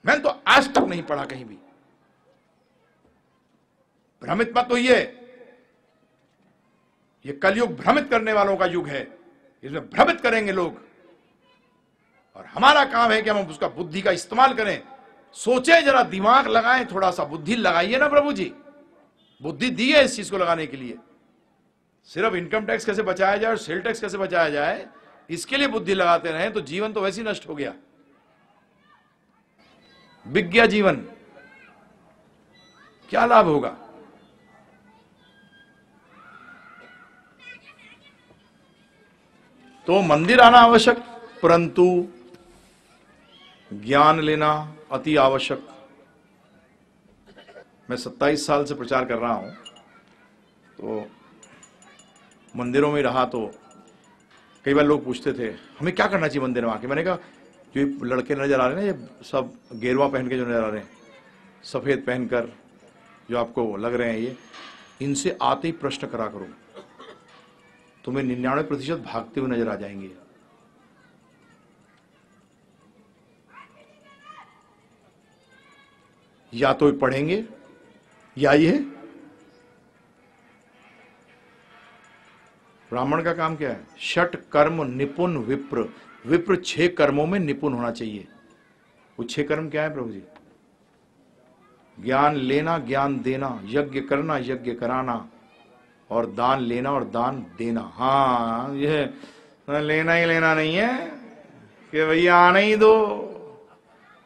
मैंने तो आज तक नहीं पढ़ा कहीं भी। भ्रमित मत होइए, ये कलयुग भ्रमित करने वालों का युग है, इसमें भ्रमित करेंगे लोग, और हमारा काम है कि हम उसका बुद्धि का इस्तेमाल करें। सोचें, जरा दिमाग लगाएं, थोड़ा सा बुद्धि लगाइए ना प्रभु जी, बुद्धि दी है इस चीज को लगाने के लिए। सिर्फ इनकम टैक्स कैसे बचाया जाए और सेल टैक्स कैसे बचाया जाए, इसके लिए बुद्धि लगाते रहें तो जीवन तो वैसे ही नष्ट हो गया, बिक गया जीवन, क्या लाभ होगा। तो मंदिर आना आवश्यक, परंतु ज्ञान लेना अति आवश्यक। मैं 27 साल से प्रचार कर रहा हूं, तो मंदिरों में रहा, तो कई बार लोग पूछते थे हमें क्या करना चाहिए मंदिर में आके। मैंने कहा जो लड़के नजर आ रहे हैं ना, ये सब गेरुआ पहन के जो नजर आ रहे हैं, सफेद पहनकर जो आपको लग रहे हैं, ये इनसे आते ही प्रश्न करा करो, तुम्हें 99% भागते हुए नजर आ जाएंगे। या तो पढ़ेंगे या ये ब्राह्मण का काम क्या है, षट कर्म निपुण विप्र। विप्र 6 कर्मों में निपुण होना चाहिए। वो 6 कर्म क्या है प्रभु जी? ज्ञान लेना, ज्ञान देना, यज्ञ करना, यज्ञ कराना, और दान लेना और दान देना। हाँ, यह लेना ही लेना नहीं है कि भैया आने ही दो।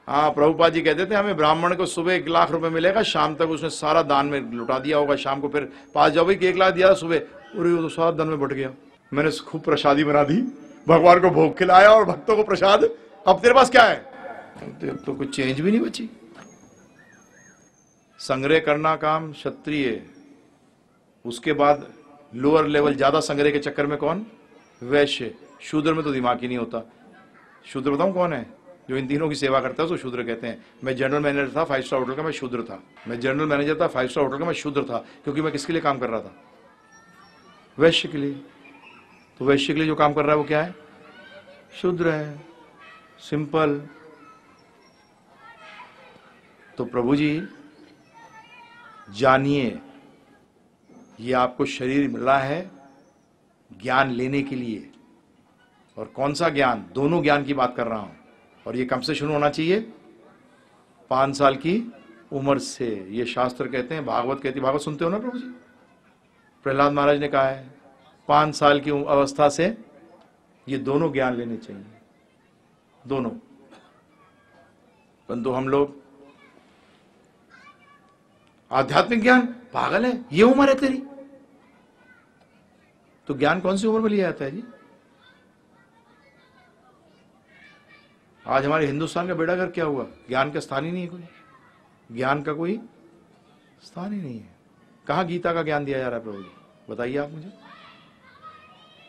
हाँ, प्रभुपाद जी कहते थे हमें ब्राह्मण को सुबह 1 लाख रुपए मिलेगा, शाम तक उसने सारा दान में लुटा दिया होगा, शाम को फिर पास जाओ भाई कि 1 लाख दिया सुबह, पूरी तो सारा दान में बट गया। मैंने खूब प्रसादी बना दी, भगवान को भोग खिलाया और भक्तों को प्रसाद। अब तेरे पास क्या है? तो कुछ चेंज भी नहीं बची। संग्रह करना काम क्षत्रिय, उसके बाद लोअर लेवल, ज्यादा संग्रह के चक्कर में कौन? वैश्य। शूद्र में तो दिमाग ही नहीं होता। शूद्र बताऊं कौन है? जो इन तीनों की सेवा करता है उसको शूद्र कहते हैं। मैं जनरल मैनेजर था 5 स्टार होटल का, मैं शूद्र था। मैं जनरल मैनेजर था 5 स्टार होटल का, मैं शूद्र था, क्योंकि मैं किसके लिए काम कर रहा था? वैश्य के लिए। तो वैश्य के लिए जो काम कर रहा है वो क्या है? शूद्र है, सिंपल। तो प्रभु जी जानिए, ये आपको शरीर मिला है ज्ञान लेने के लिए। और कौन सा ज्ञान? दोनों ज्ञान की बात कर रहा हूं। और ये कब से शुरू होना चाहिए? 5 साल की उम्र से। ये शास्त्र कहते हैं, भागवत कहती है, भागवत सुनते हो ना प्रभु जी? प्रहलाद महाराज ने कहा है 5 साल की अवस्था से ये दोनों ज्ञान लेने चाहिए, दोनों। परंतु हम लोग आध्यात्मिक ज्ञान, पागल है, ये उम्र है तेरी, तो ज्ञान कौन सी उम्र में लिया जाता है जी? आज हमारे हिंदुस्तान का बेड़ा गर्क क्या हुआ? ज्ञान का स्थान ही नहीं है, कोई ज्ञान का कोई स्थान ही नहीं है। कहां गीता का ज्ञान दिया जा रहा है प्रभु जी? बताइए आप मुझे।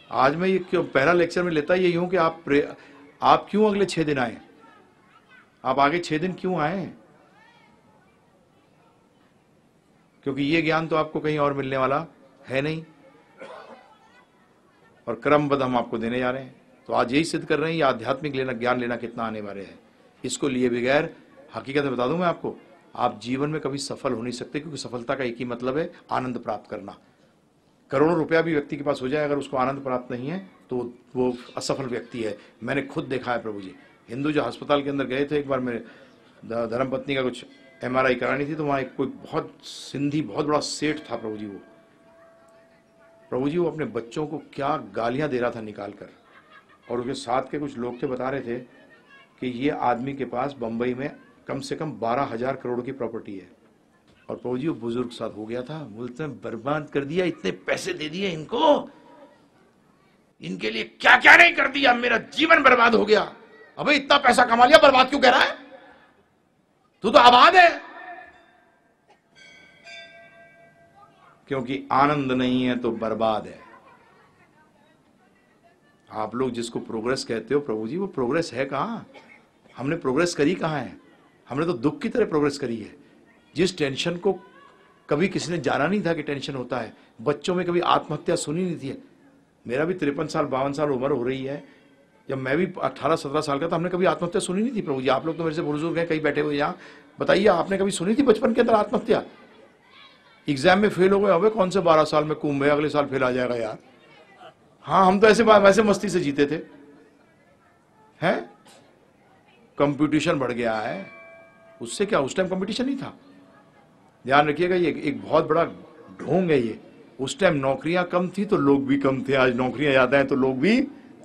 आज मैं ये क्यों पहला लेक्चर में लेता यही हूं कि आप क्यों अगले 6 दिन आए? आप आगे 6 दिन क्यों आए? क्योंकि ये ज्ञान तो आपको कहीं और मिलने वाला है नहीं, और क्रमबद्ध हम आपको देने जा रहे हैं। तो आज यही सिद्ध कर रहे हैं, ये आध्यात्मिक ज्ञान लेना कितना आने वाले है। इसको लिए बगैर, हकीकत बता दूं मैं आपको, आप जीवन में कभी सफल हो नहीं सकते, क्योंकि सफलता का एक ही मतलब है, आनंद प्राप्त करना। करोड़ों रुपया भी व्यक्ति के पास हो जाए, अगर उसको आनंद प्राप्त नहीं है तो वो असफल व्यक्ति है। मैंने खुद देखा है प्रभु जी। हिंदू जो अस्पताल के अंदर गए थे, एक बार मेरे धर्मपत्नी का कुछ MRI करानी थी, तो वहाँ एक कोई बहुत सिंधी बहुत बड़ा सेठ था प्रभु जी। वो अपने बच्चों को क्या गालियां दे रहा था निकाल कर, और उसके साथ के कुछ लोग थे, बता रहे थे कि ये आदमी के पास बंबई में कम से कम 12,000 करोड़ की प्रॉपर्टी है। और प्रभु जी वो बुजुर्ग साथ हो गया था, बोलते हैं बर्बाद कर दिया, इतने पैसे दे दिए इनको, इनके लिए क्या क्या नहीं कर दिया, मेरा जीवन बर्बाद हो गया। अबे इतना पैसा कमा लिया, बर्बाद क्यों कह रहा है? तू तो आबाद है। क्योंकि आनंद नहीं है तो बर्बाद है। आप लोग जिसको प्रोग्रेस कहते हो प्रभु जी, वो प्रोग्रेस है कहां? हमने प्रोग्रेस करी कहां है? हमने तो दुख की तरह प्रोग्रेस करी है। जिस टेंशन को कभी किसी ने जाना नहीं था कि टेंशन होता है, बच्चों में कभी आत्महत्या सुनी नहीं थी। मेरा भी 53 साल 52 साल उम्र हो रही है, जब मैं भी 18-17 साल का था, हमने कभी आत्महत्या सुनी नहीं थी प्रभु जी। आप लोग तो मेरे से बुजुर्ग हैं, कहीं बैठे हुए यहाँ, बताइए आपने कभी सुनी थी बचपन के अंदर आत्महत्या? एग्जाम में फेल हो गए, अबे कौन से 12 साल में कुंभ है, अगले साल फेल आ जाएगा यार। हाँ, हम तो ऐसे वैसे मस्ती से जीते थे। हैं, कंपटीशन बढ़ गया है, उससे क्या, उस टाइम कंपटीशन नहीं था। ध्यान रखिएगा, ये एक बहुत बड़ा ढोंग है ये। उस टाइम नौकरियां कम थी तो लोग भी कम थे, आज नौकरियां ज्यादा हैं तो लोग भी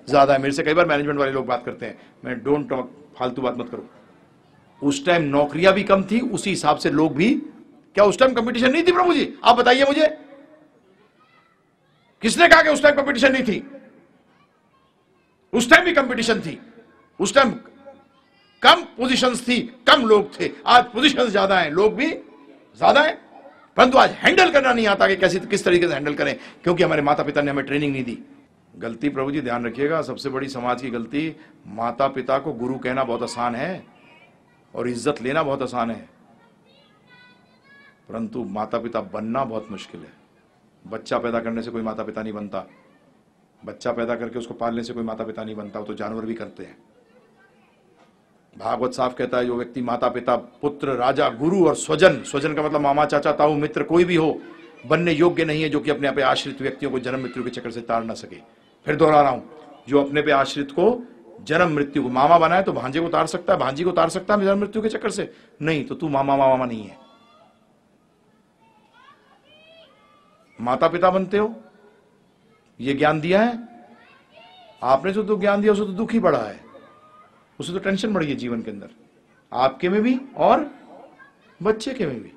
ज्यादा है। मेरे से कई बार मैनेजमेंट वाले लोग बात करते हैं, मैं डोंट टॉक, फालतू बात मत करो। उस टाइम नौकरियां भी कम थी, उसी हिसाब से लोग भी। क्या उस टाइम कंपटीशन नहीं थी प्रभु जी? आप बताइए मुझे, किसने कहा कि उस टाइम कंपटीशन नहीं थी? उस टाइम भी कंपटीशन थी। उस टाइम कम पोजीशंस थी, कम लोग थे। आज पोजीशंस ज्यादा हैं, लोग भी ज्यादा हैं, परंतु आज हैंडल करना नहीं आता कि कैसे किस तरीके से हैंडल करें, क्योंकि हमारे माता पिता ने हमें ट्रेनिंग नहीं दी। गलती प्रभु जी ध्यान रखिएगा, सबसे बड़ी समाज की गलती, माता पिता को गुरु कहना बहुत आसान है और इज्जत लेना बहुत आसान है, परंतु माता पिता बनना बहुत मुश्किल है। बच्चा पैदा करने से कोई माता पिता नहीं बनता, बच्चा पैदा करके उसको पालने से कोई माता पिता नहीं बनता, वो तो जानवर भी करते हैं। भागवत साफ कहता है, जो व्यक्ति माता पिता, पुत्र, राजा, गुरु और स्वजन, स्वजन का मतलब मामा, चाचा, ताऊ, मित्र कोई भी हो, बनने योग्य नहीं है, जो कि अपने पे आश्रित व्यक्तियों को जन्म मृत्यु के चक्कर से तार ना सके। फिर दोहरा रहा हूं, जो अपने पे आश्रित को जन्म मृत्यु को, मामा बनाए तो भांजे को तार सकता है, भांजी को तार सकता है जन्म मृत्यु के चक्कर से? नहीं, तो तू मामा मामा नहीं है। माता पिता बनते हो, ये ज्ञान दिया है आपने, जो तो ज्ञान दिया उसे तो दुख ही बढ़ा है, उसे तो टेंशन बढ़ी है जीवन के अंदर, आपके में भी और बच्चे के में भी।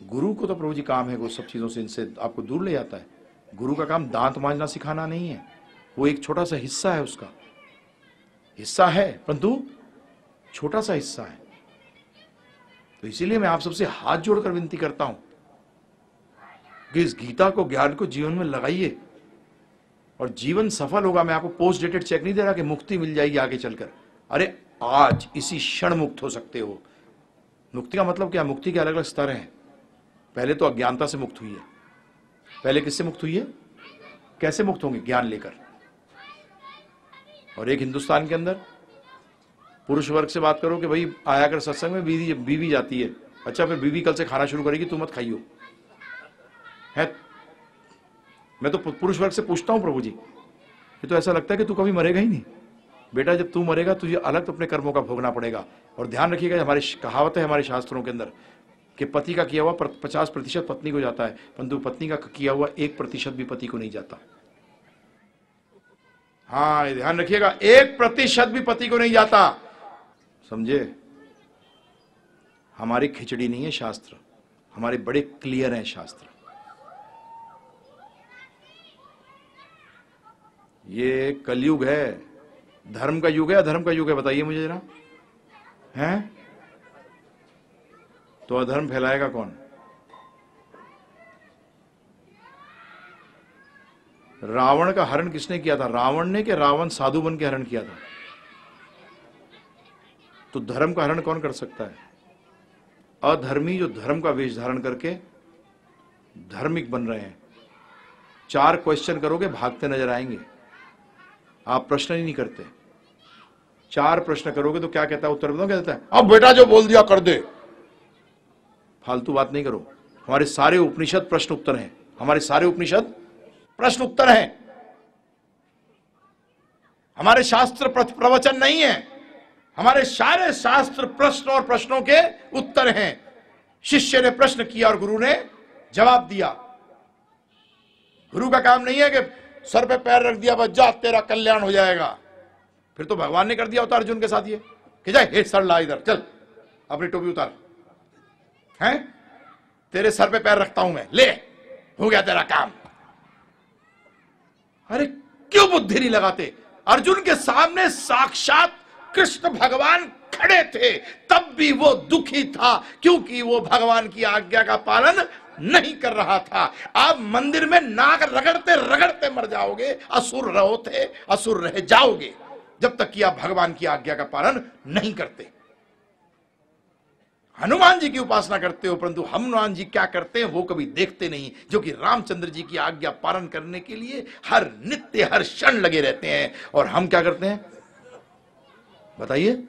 गुरु को तो प्रभु जी काम है वो सब चीजों से, इनसे आपको दूर ले जाता है। गुरु का काम दांत मांजना सिखाना नहीं है, वो एक छोटा सा हिस्सा है, उसका हिस्सा है परंतु छोटा सा हिस्सा है। तो इसीलिए मैं आप सबसे हाथ जोड़कर विनती करता हूं कि इस गीता को, ज्ञान को जीवन में लगाइए और जीवन सफल होगा। मैं आपको पोस्ट डेटेड चेक नहीं दे रहा कि मुक्ति मिल जाएगी आगे चलकर। अरे आज इसी क्षण मुक्त हो सकते हो। मुक्ति का मतलब क्या? मुक्ति के अलग अलग स्तर हैं। पहले तो अज्ञानता से मुक्त हुई है। पहले किससे मुक्त हुई है? कैसे मुक्त होंगे? ज्ञान लेकर। और एक हिंदुस्तान के अंदर पुरुष वर्ग से बात करो कि भाई आया कर सत्संग में, बीवी जाती है, अच्छा फिर बीवी कल से खाना शुरू करेगी, तू मत खाइयो है। मैं तो पुरुष वर्ग से पूछता हूं प्रभु जी, ये तो ऐसा लगता है कि तू कभी मरेगा ही नहीं। बेटा जब तू मरेगा तुझे अलग तो अपने कर्मों का भोगना पड़ेगा। और ध्यान रखिएगा, हमारी कहावत है हमारे शास्त्रों के अंदर कि पति का किया हुआ 50% पत्नी को जाता है, परंतु पत्नी का किया हुआ 1% भी पति को नहीं जाता। हाँ ध्यान रखिएगा, 1% भी पति को नहीं जाता, समझे। हमारी खिचड़ी नहीं है शास्त्र, हमारे बड़े क्लियर हैं शास्त्र। ये कलयुग है, धर्म का युग है, अधर्म का युग है? बताइए मुझे जरा, हैं? तो अधर्म फैलाएगा कौन? रावण का हरण किसने किया था? रावण ने, कि रावण साधु बन के हरण किया था? तो धर्म का हरण कौन कर सकता है? अधर्मी जो धर्म का वेश धारण करके धार्मिक बन रहे हैं। 4 क्वेश्चन करोगे भागते नजर आएंगे। आप प्रश्न ही नहीं करते। 4 प्रश्न करोगे तो क्या कहता है? उत्तर बताओ क्या देता है? अब बेटा जो बोल दिया कर दे। फालतू बात नहीं करो। हमारे सारे उपनिषद प्रश्न उत्तर हैं, हमारे सारे उपनिषद प्रश्न उत्तर हैं। हमारे शास्त्र प्रवचन नहीं है, हमारे सारे शास्त्र प्रश्न और प्रश्नों के उत्तर हैं। शिष्य ने प्रश्न किया और गुरु ने जवाब दिया। गुरु का काम नहीं है कि सर पे पैर रख दिया, बस जा तेरा कल्याण हो जाएगा। फिर तो भगवान ने कर दिया होता अर्जुन के साथ ये कि जाए, हे सर ला इधर, चल अपनी टोपी उतार, हैं तेरे सर पे पैर रखता हूं मैं, ले हो गया तेरा काम। अरे क्यों बुद्धि नहीं लगाते? अर्जुन के सामने साक्षात कृष्ण भगवान खड़े थे, तब भी वो दुखी था क्योंकि वो भगवान की आज्ञा का पालन नहीं कर रहा था। आप मंदिर में नाक रगड़ते रगड़ते मर जाओगे, असुर रहो थे, असुर रह जाओगे, जब तक कि आप भगवान की आज्ञा का पालन नहीं करते। हनुमान जी की उपासना करते हो, परंतु हनुमान जी क्या करते हैं वो कभी देखते नहीं, जो कि रामचंद्र जी की आज्ञा पालन करने के लिए हर नित्य हर क्षण लगे रहते हैं। और हम क्या करते हैं बताइए?